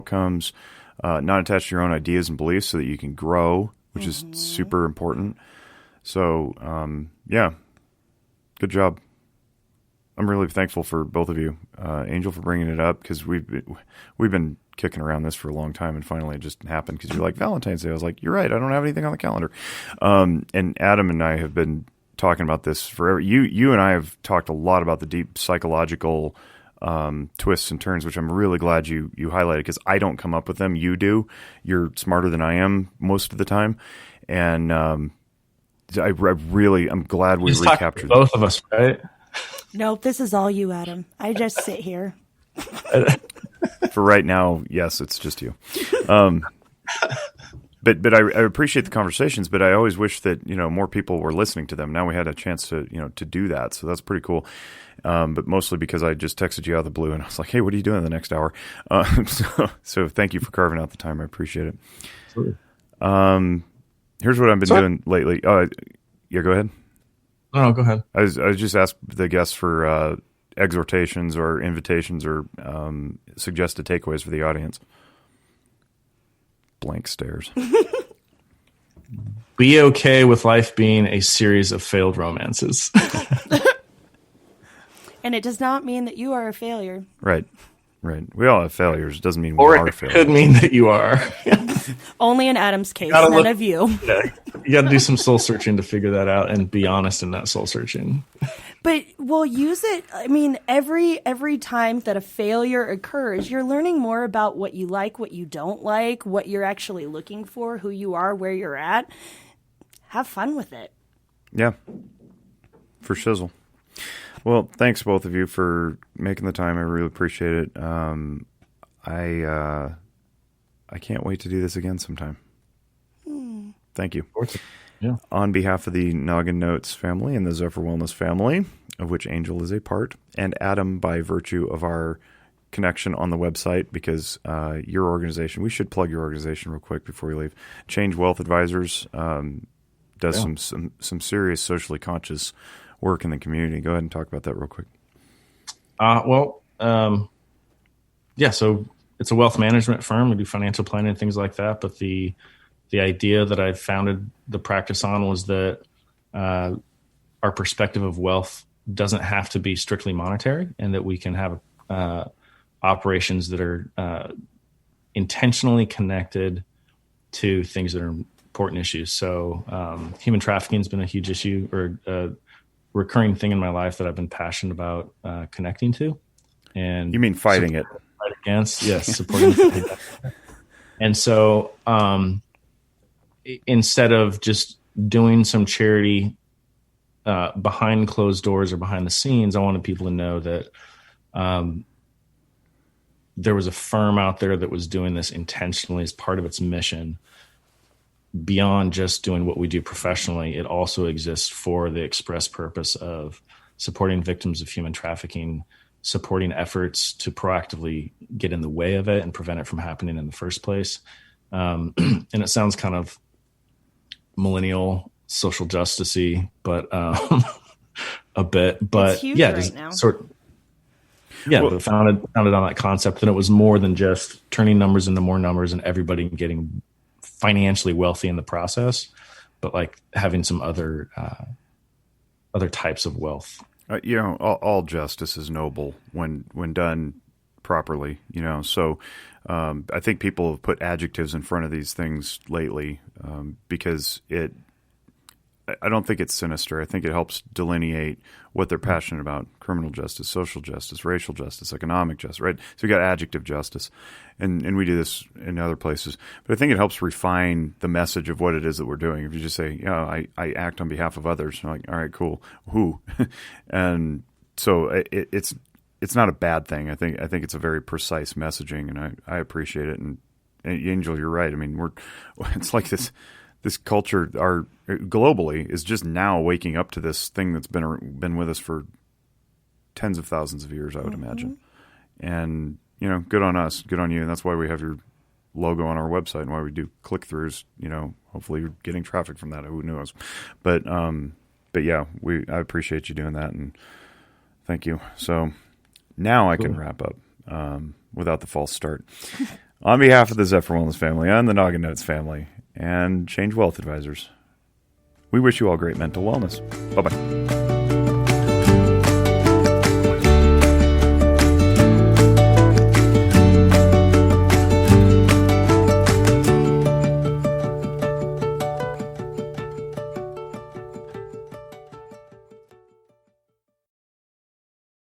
outcomes, not attached to your own ideas and beliefs so that you can grow, which is super important. So, yeah, good job. I'm really thankful for both of you, Angel, for bringing it up, because we've been kicking around this for a long time, and finally it just happened because you're like, Valentine's Day. I was like, you're right, I don't have anything on the calendar. And Adam and I have been talking about this forever. You and I have talked a lot about the deep psychological twists and turns, which I'm really glad you highlighted, because I don't come up with them. You do. You're smarter than I am most of the time, and I'm glad we recaptured both of us, right? Nope, this is all you, Adam. I just sit here. For right now, yes, it's just you. But I appreciate the conversations, but I always wish that, more people were listening to them. Now we had a chance to, to do that. So that's pretty cool. But mostly because I just texted you out of the blue and I was like, hey, what are you doing in the next hour? So thank you for carving out the time. I appreciate it. Absolutely. Here's what I've been doing lately. Yeah, go ahead. No, go ahead. I was just asked the guests for exhortations or invitations or suggested takeaways for the audience. Blank stares. Be okay with life being a series of failed romances. And it does not mean that you are a failure. Right. We all have failures. It doesn't mean we or are it failures. could mean that you are. Only in Adam's case, none of you. Yeah, you got to do some soul searching to figure that out and be honest in that soul searching. But we'll use it. I mean, every time that a failure occurs, you're learning more about what you like, what you don't like, what you're actually looking for, who you are, where you're at. Have fun with it. Yeah, for shizzle. Well, thanks both of you for making the time. I really appreciate it. I can't wait to do this again sometime. Thank you. Yeah. On behalf of the Noggin Notes family and the Zephyr Wellness family, of which Angel is a part, and Adam by virtue of our connection on the website, because your organization, we should plug your organization real quick before we leave. Change Wealth Advisors does some serious socially conscious work in the community. Go ahead and talk about that real quick. So it's a wealth management firm. We do financial planning and things like that. But the idea that I founded the practice on was that our perspective of wealth doesn't have to be strictly monetary, and that we can have operations that are intentionally connected to things that are important issues. So human trafficking has been a huge issue, or a recurring thing in my life that I've been passionate about connecting to. And you mean fighting it? Fight against, yes, supporting it. And so instead of just doing some charity behind closed doors or behind the scenes, I wanted people to know that there was a firm out there that was doing this intentionally as part of its mission. Beyond just doing what we do professionally, it also exists for the express purpose of supporting victims of human trafficking, supporting efforts to proactively get in the way of it and prevent it from happening in the first place. And it sounds kind of millennial social justice-y, but a bit. But it's huge right now. But founded on that concept. And it was more than just turning numbers into more numbers and everybody getting financially wealthy in the process, but like having some other types of wealth. All justice is noble when done properly. So I think people have put adjectives in front of these things lately because I don't think it's sinister. I think it helps delineate what they're passionate about: criminal justice, social justice, racial justice, economic justice, right? So we got adjective justice, and we do this in other places. But I think it helps refine the message of what it is that we're doing. If you just say, I act on behalf of others, I'm like, all right, cool. Who? And so it's not a bad thing. I think it's a very precise messaging, and I appreciate it. And Angel, you're right. I mean, it's like this culture, globally, is just now waking up to this thing that's been with us for tens of thousands of years, I would imagine. And good on us, good on you, and that's why we have your logo on our website and why we do click-throughs. Hopefully you're getting traffic from that. Who knows? But yeah, I appreciate you doing that, and thank you. So now I can wrap up without the false start. On behalf of the Zephyr Wellness family and the Noggin Notes family and Change Wealth Advisors, we wish you all great mental wellness. Bye-bye.